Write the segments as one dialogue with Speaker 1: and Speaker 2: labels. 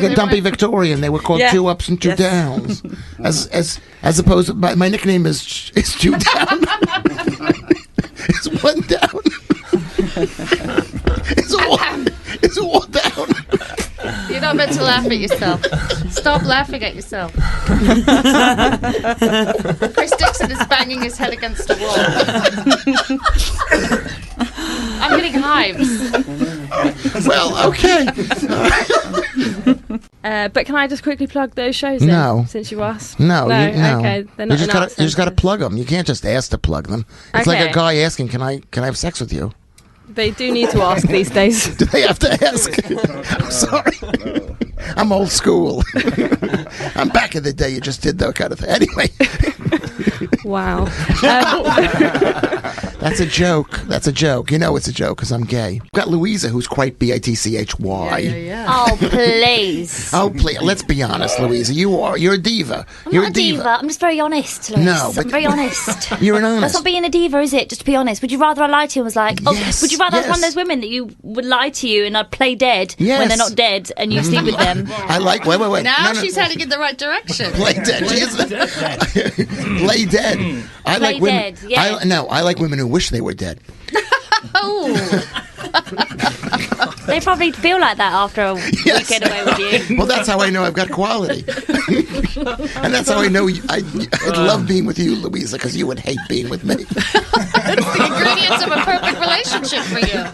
Speaker 1: The dumpy Victorian. They were called 2 ups and 2 downs. As opposed to my nickname is 2 down. It's 1 down. It's all down.
Speaker 2: You're not meant to laugh at yourself. Stop laughing at yourself. Chris Dixon is banging his head against the wall. I'm getting hives.
Speaker 1: Well, okay.
Speaker 3: But can I just quickly plug those shows?
Speaker 1: No.
Speaker 3: Since you asked.
Speaker 1: No.
Speaker 3: Okay. They're not
Speaker 1: you just got to plug them. You can't just ask to plug them. It's like a guy asking, "Can I have sex with you?"
Speaker 3: They do need to ask these days.
Speaker 1: Do they have to ask? I'm sorry. I'm old school. I'm back in the day. You just did that kind of thing. Anyway.
Speaker 3: Wow.
Speaker 1: That's a joke. That's a joke. You know it's a joke because I'm gay. We've got Louisa, who's quite bitchy.
Speaker 2: Yeah.
Speaker 4: Oh, please.
Speaker 1: Oh, please. Let's be honest, Louisa. You're a diva.
Speaker 4: You're a diva. I'm just very honest, Lewis.
Speaker 1: No, but
Speaker 4: I'm very honest.
Speaker 1: You're an honest.
Speaker 4: That's not being a diva, is it? Just to be honest. Would you rather I lied to you and was like,
Speaker 1: Yes,
Speaker 4: would you rather I was one of
Speaker 1: yes.
Speaker 4: those women that you would lie to you and I'd play dead
Speaker 1: Yes.
Speaker 4: when they're not dead and you sleep with them?
Speaker 1: I like. Wait.
Speaker 2: Now
Speaker 1: No.
Speaker 2: she's heading in the right direction.
Speaker 1: Play dead. She is play dead. I
Speaker 4: Play
Speaker 1: like women.
Speaker 4: dead, yeah.
Speaker 1: I like women who wish they were dead.
Speaker 2: Oh.
Speaker 4: They probably feel like that after a weekend away with you.
Speaker 1: Well, that's how I know I've got quality. And that's how I know I'd love being with you, Louisa, because you would hate being with me.
Speaker 2: It's the ingredients of a perfect relationship for you.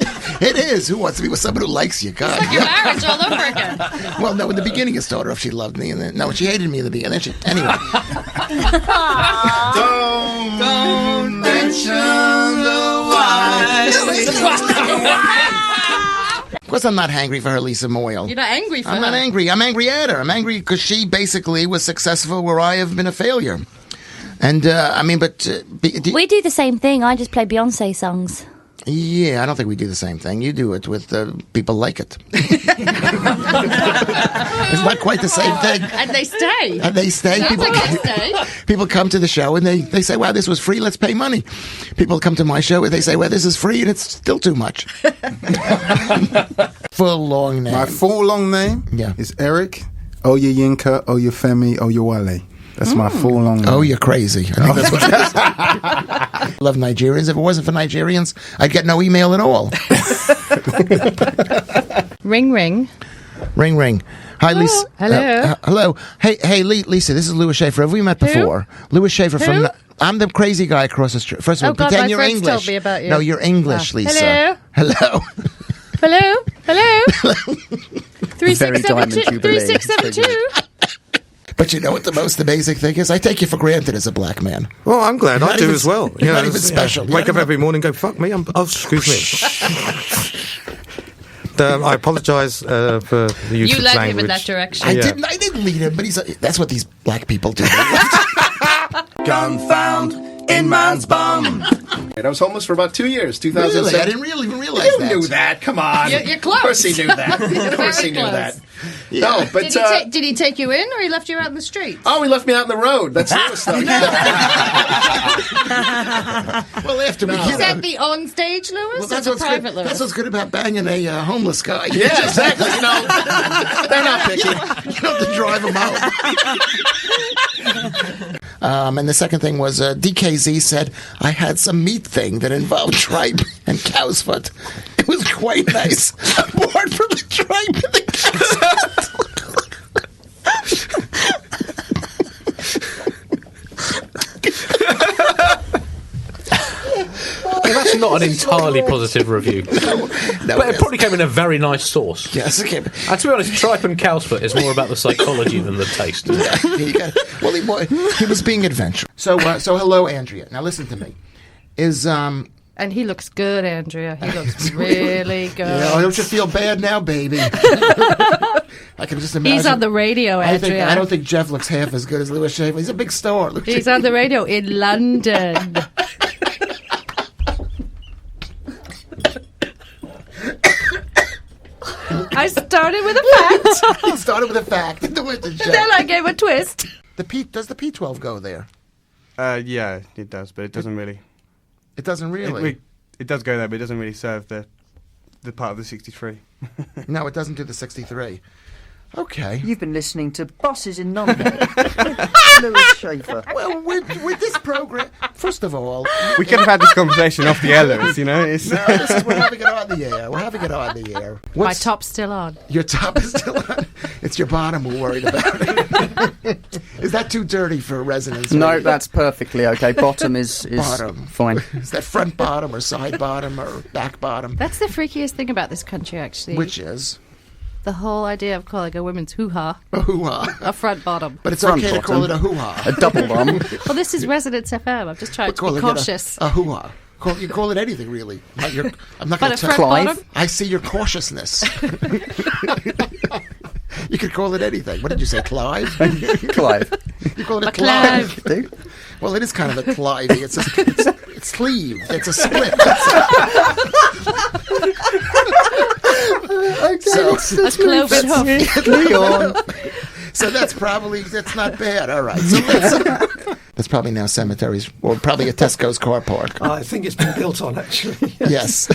Speaker 1: It is. Who wants to be with someone who likes you? God.
Speaker 2: It's like your marriage all over again.
Speaker 1: Well, no, in the beginning it started off she loved me, and then no, she hated me in the beginning. Anyway.
Speaker 5: Don't mention the wife.
Speaker 1: Of course, I'm not hangry for her, Lisa Moyle.
Speaker 2: You're not angry for her.
Speaker 1: I'm not angry. I'm angry at her. I'm angry because she basically was successful where I have been a failure. And,
Speaker 4: We do the same thing. I just play Beyonce songs.
Speaker 1: Yeah, I don't think we do the same thing. You do it with people like it. It's not quite the same thing.
Speaker 2: And they stay.
Speaker 1: People come to the show and they say, wow, this was free, let's pay money. People come to my show and they say, well, this is free and it's still too much. Full long name.
Speaker 6: My full long name is Eric Oyeyinka Oyefemi Oyewale. That's my full long name.
Speaker 1: Oh, you're crazy. I think that's what it is. I love Nigerians. If it wasn't for Nigerians, I'd get no email at all.
Speaker 3: Ring, ring.
Speaker 1: Ring, ring. Hi,
Speaker 3: Hello.
Speaker 1: Lisa.
Speaker 3: Hello.
Speaker 1: Hello. Hey, Lisa, this is Lewis Schaffer. Have we met before? Lewis Schaffer from... I'm the crazy guy across the street. First of all, pretend
Speaker 2: my
Speaker 1: you're
Speaker 2: friends
Speaker 1: English.
Speaker 2: told me about you.
Speaker 1: No, you're English, Lisa.
Speaker 3: Hello.
Speaker 1: Hello.
Speaker 3: Hello.
Speaker 6: 3672.
Speaker 3: 3672.
Speaker 1: But you know what the most amazing thing is? I take you for granted as a black man.
Speaker 7: Well, I'm glad I
Speaker 1: Not
Speaker 7: do
Speaker 1: even-
Speaker 7: as well.
Speaker 1: not even special.
Speaker 7: Wake up every morning and go, fuck me, excuse me. I apologise for the use
Speaker 2: You
Speaker 7: of
Speaker 2: led
Speaker 7: language.
Speaker 2: him in that direction.
Speaker 1: I didn't lead him, but that's what these black people do.
Speaker 5: Gun found in man's bum.
Speaker 8: I was homeless for about 2 years, 2007.
Speaker 1: Really? I didn't really even realize
Speaker 8: You
Speaker 1: that.
Speaker 8: knew that. Come on.
Speaker 2: You're close.
Speaker 8: Of course he knew that. Of course he knew
Speaker 2: Very
Speaker 8: that.
Speaker 2: close.
Speaker 8: No, but...
Speaker 2: Did he take you in or he left you out in the street?
Speaker 8: Oh, he left me out in the road. That's Lewis stuff.
Speaker 1: Well, after we
Speaker 2: Is that the on stage, Lewis?
Speaker 1: Well,
Speaker 2: or
Speaker 1: that's
Speaker 2: the
Speaker 1: what's
Speaker 2: private
Speaker 1: good.
Speaker 2: Lewis?
Speaker 1: That's what's good about banging a homeless guy.
Speaker 8: Yeah, exactly. You know, they're not picky.
Speaker 1: You don't have to drive them out. And the second thing was DKZ said I had some meat thing that involved tripe and cow's foot. It was quite nice. Apart from the tripe and the cow's foot.
Speaker 9: Well, that's not an entirely positive review.
Speaker 1: No,
Speaker 9: But it probably came in a very nice sauce.
Speaker 1: Yes, okay.
Speaker 9: And to be honest, tripe and cow's foot is more about the psychology than the taste.
Speaker 1: Well, he was being adventurous. So hello, Andrea. Now listen to me.
Speaker 2: And he looks good, Andrea. He looks really good.
Speaker 1: Yeah, don't you feel bad now, baby? I can just imagine.
Speaker 2: He's on the radio, Andrea.
Speaker 1: I don't think Jeff looks half as good as Lewis Schaffer. He's a big star.
Speaker 2: He's on the radio in London. I started with a fact.
Speaker 1: He started with a fact.
Speaker 2: And then I gave a twist.
Speaker 1: Does the P12 go there?
Speaker 6: Yeah, it does, but it doesn't really.
Speaker 1: It doesn't really.
Speaker 6: It does go there, but it doesn't really serve the part of the 63.
Speaker 1: No, it doesn't do the 63. Okay.
Speaker 10: You've been listening to Bosses in Nunhead. Lewis Schaffer.
Speaker 1: Well, with this program, first of all,
Speaker 11: we could have had this conversation off the air, Lewis, you know? It's
Speaker 1: no, we're having it on the air. We're having it on the air.
Speaker 2: My top's still on.
Speaker 1: Your top is still on? It's your bottom we're worried about. Is that too dirty for resonance?
Speaker 10: No, that's perfectly okay. Bottom is
Speaker 1: bottom.
Speaker 10: Fine.
Speaker 1: Is that front bottom or side bottom or back bottom?
Speaker 2: That's the freakiest thing about this country, actually.
Speaker 1: Which is?
Speaker 2: The whole idea of calling a women's hoo-ha
Speaker 1: a hoo-ha.
Speaker 2: A front bottom.
Speaker 1: But it's
Speaker 10: front
Speaker 1: okay
Speaker 10: bottom.
Speaker 1: to call it a hoo-ha.
Speaker 10: A double bomb.
Speaker 2: Well, this is Residence FM. I'm just trying to be cautious.
Speaker 1: A hoo-ha. You call it anything, really. I'm not going to
Speaker 2: tell you.
Speaker 1: I see your cautiousness. You could call it anything. What did you say, Clive?
Speaker 10: Clive.
Speaker 1: You call it a Clive. Well, it is kind of a Clive. It's sleeve. It's a split.
Speaker 2: Okay, so, a cloven hoof.
Speaker 10: Leon.
Speaker 1: So that's not bad. All right. So that's probably now cemeteries, or probably a Tesco's car park.
Speaker 12: I think it's been built on, actually.
Speaker 1: Yes.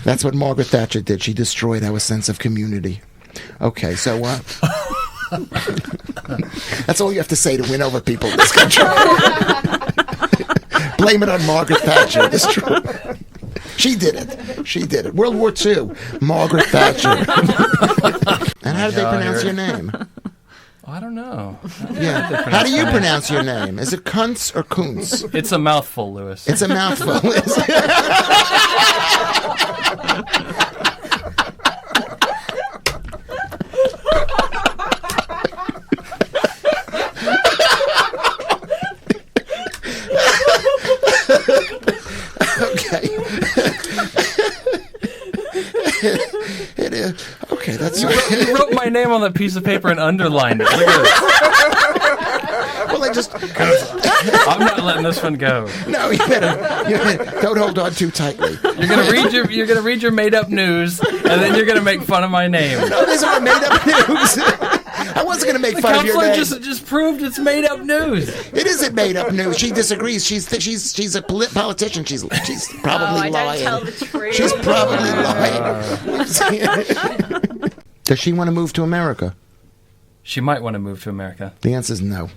Speaker 1: That's what Margaret Thatcher did. She destroyed our sense of community. Okay, so that's all you have to say to win over people in this country. Blame it on Margaret Thatcher. She did it. World War II. Margaret Thatcher. And how did they pronounce your name?
Speaker 13: I don't know.
Speaker 1: Yeah. How do you pronounce your name? Is it Kuntz or Kuntz?
Speaker 13: It's a mouthful, Lewis.
Speaker 1: It's a mouthful. Okay. It is. Okay, that's
Speaker 13: you wrote my name on that piece of paper and underlined it. Look at this.
Speaker 1: Well,
Speaker 13: I'm not letting this one go.
Speaker 1: No, you better don't hold on too tightly.
Speaker 13: You're gonna read your made up news, and then you're gonna make fun of my name.
Speaker 1: No, these are made up news. I wasn't going to make fun of your name.
Speaker 13: The just proved it's made up news.
Speaker 1: It isn't made up news. She disagrees. She's a politician. She's probably lying.
Speaker 3: Don't tell the truth.
Speaker 1: She's probably lying. Does she want to move to America?
Speaker 13: She might want to move to America.
Speaker 1: The answer is no.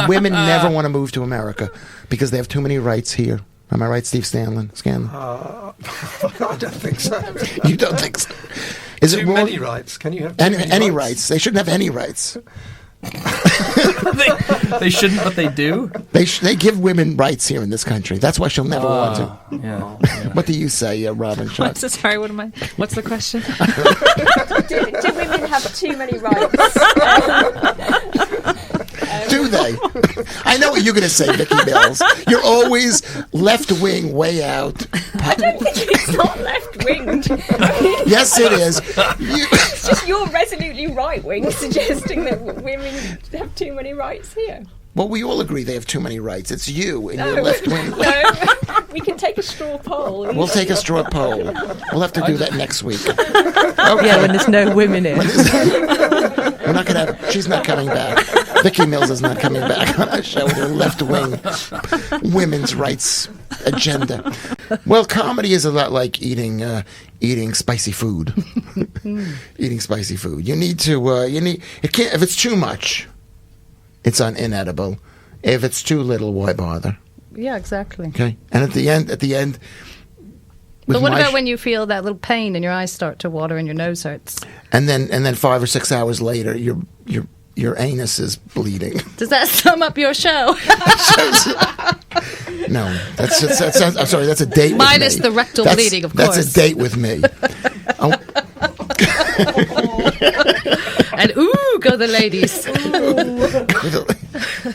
Speaker 1: Women never want to move to America because they have too many rights here. Am I right, Steve Scanlon?
Speaker 12: I don't think so.
Speaker 1: You don't think so? Is it
Speaker 12: many rights? Can you have
Speaker 1: any rights? They shouldn't have any rights.
Speaker 13: They shouldn't, but they do.
Speaker 1: They give women rights here in this country. That's why she'll never want to.
Speaker 13: Yeah.
Speaker 1: What do you say, Robin?
Speaker 3: What's the question?
Speaker 14: do women have too many rights?
Speaker 1: Do they? I know what you're going to say, Vicky Mills. You're always left wing, way out.
Speaker 14: I don't think it's not left winged.
Speaker 1: Yes, it is.
Speaker 14: It's just you're resolutely right wing, suggesting that women have too many rights here.
Speaker 1: Well, we all agree they have too many rights. It's you and your left wing.
Speaker 14: No, we can take a straw poll.
Speaker 1: We'll take a straw poll. We'll have to do that next week. Okay.
Speaker 3: Yeah, when there's no women in.
Speaker 1: We're not going to have. She's not coming back. Vicky Mills is not coming back on our show with her left wing women's rights agenda. Well, comedy is a lot like eating spicy food. Eating spicy food. You need to. It can't. If it's too much, it's inedible. If it's too little, why bother?
Speaker 2: Yeah, exactly.
Speaker 1: Okay. And at the end.
Speaker 2: But what about when you feel that little pain and your eyes start to water and your nose hurts?
Speaker 1: And then 5 or 6 hours later, your anus is bleeding.
Speaker 2: Does that sum up your show?
Speaker 1: No, I'm sorry. That's a date.
Speaker 2: Minus
Speaker 1: with me.
Speaker 2: the rectal bleeding, of course.
Speaker 1: That's a date with me.
Speaker 2: And ooh, go the ladies.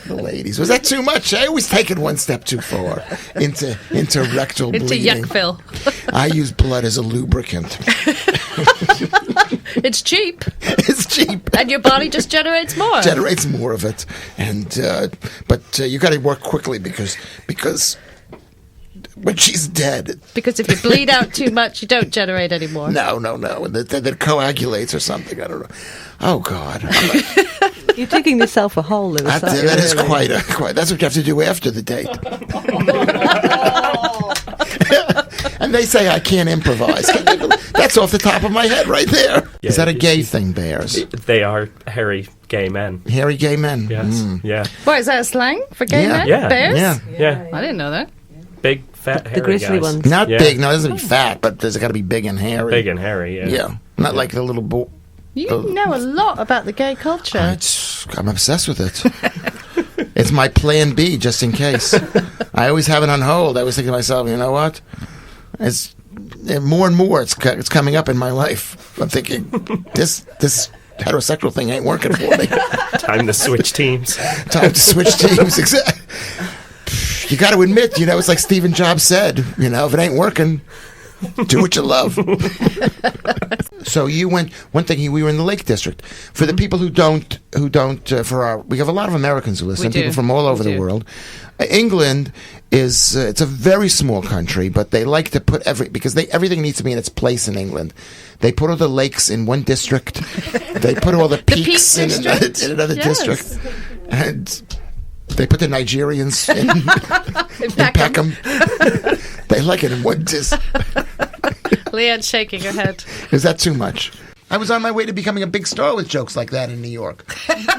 Speaker 1: The ladies. Was that too much? I always take it one step too far into rectal bleeding.
Speaker 2: Into yuckville.
Speaker 1: I use blood as a lubricant.
Speaker 2: It's cheap.
Speaker 1: It's cheap.
Speaker 2: And your body just generates more.
Speaker 1: Generates more of it. And but you got to work quickly because when she's dead.
Speaker 2: Because if you bleed out too much, you don't generate any more.
Speaker 1: No. And that coagulates or something. I don't know. Oh, God.
Speaker 3: You're digging yourself a hole, Lewis.
Speaker 1: That is quite. That's what you have to do after the date. And they say I can't improvise. That's off the top of my head right there.
Speaker 15: Yeah,
Speaker 1: Is that a gay thing, bears?
Speaker 15: They are hairy gay men.
Speaker 1: Hairy gay men?
Speaker 15: Yes. Yeah.
Speaker 2: What, is that a slang for gay men?
Speaker 15: Yeah.
Speaker 2: Bears?
Speaker 15: Yeah.
Speaker 2: I didn't know that.
Speaker 15: Big, fat, hairy
Speaker 3: The grizzly
Speaker 15: guys.
Speaker 3: ones.
Speaker 1: Not big. No, it doesn't be fat, but there's got to be big and hairy.
Speaker 15: Big and hairy, yeah.
Speaker 1: Yeah. Not like the little boy.
Speaker 2: You know a lot about the gay culture.
Speaker 1: I'm obsessed with it. It's my plan B, just in case. I always have it on hold. I always think to myself, you know what? It's more and more. It's coming up in my life. I'm thinking this heterosexual thing ain't working for me.
Speaker 15: Time to switch teams.
Speaker 1: Time to switch teams. Exactly. You got to admit, it's like Stephen Jobs said. If it ain't working, do what you love. So you went. One thing, we were in the Lake District. For the people who don't, we have a lot of Americans who listen. People from all over the world. England is it's a very small country, but they like to put everything needs to be in its place in England. They put all the lakes in one district. They put all the peaks in another district, and they put the Nigerians in Peckham. They like it in one district.
Speaker 2: Leanne's shaking her head.
Speaker 1: Is that too much? I was on my way to becoming a big star with jokes like that in New York.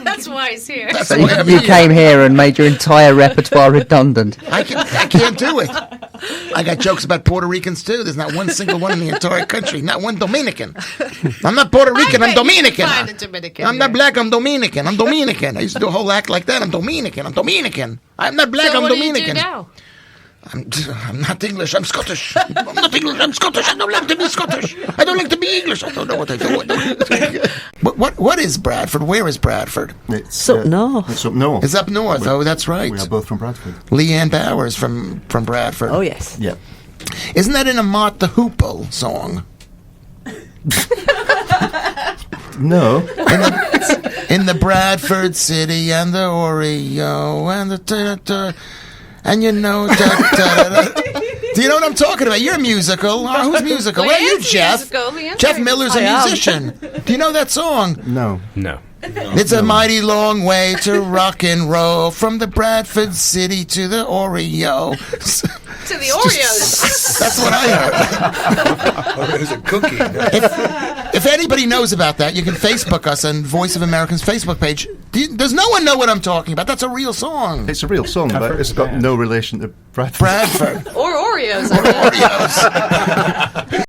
Speaker 2: That's why he's here.
Speaker 16: So you came here and made your entire repertoire redundant.
Speaker 1: I can't do it. I got jokes about Puerto Ricans too. There's not one single one in the entire country. Not one Dominican. I'm not Puerto Rican. I'm Dominican. I'm not black. I'm Dominican. I used to do a whole act like that. I'm Dominican. I'm not black. I'm Dominican.
Speaker 2: Do you do now?
Speaker 1: I'm not English. I'm Scottish. I'm not English. I'm Scottish. I don't like to be Scottish. I don't like to be English. I don't know what I do. What is Bradford? Where is Bradford?
Speaker 3: It's up north.
Speaker 6: It's up north.
Speaker 1: It's up north. That's right.
Speaker 6: We are both from Bradford.
Speaker 1: Leanne Bowers from Bradford.
Speaker 3: Oh, yes.
Speaker 6: Yeah.
Speaker 1: Isn't that in a Mott the Hoople song?
Speaker 6: No.
Speaker 1: In the Bradford City and the Oreo and the and do you know what I'm talking about? You're musical. Who's musical? Where are you, Jeff? Jeff Miller's a musician. Do you know that song?
Speaker 6: No.
Speaker 1: It's a mighty long way to rock and roll from the Bradford City to the Oreo.
Speaker 2: To the Oreos.
Speaker 1: That's what I heard.
Speaker 12: There's a cookie.
Speaker 1: If anybody knows about that, you can Facebook us on Voice of America's Facebook page. Does no one know what I'm talking about? That's a real song.
Speaker 6: It's a real song, but it's got no relation to Bradford.
Speaker 2: Or Oreos.
Speaker 1: Or Oreos.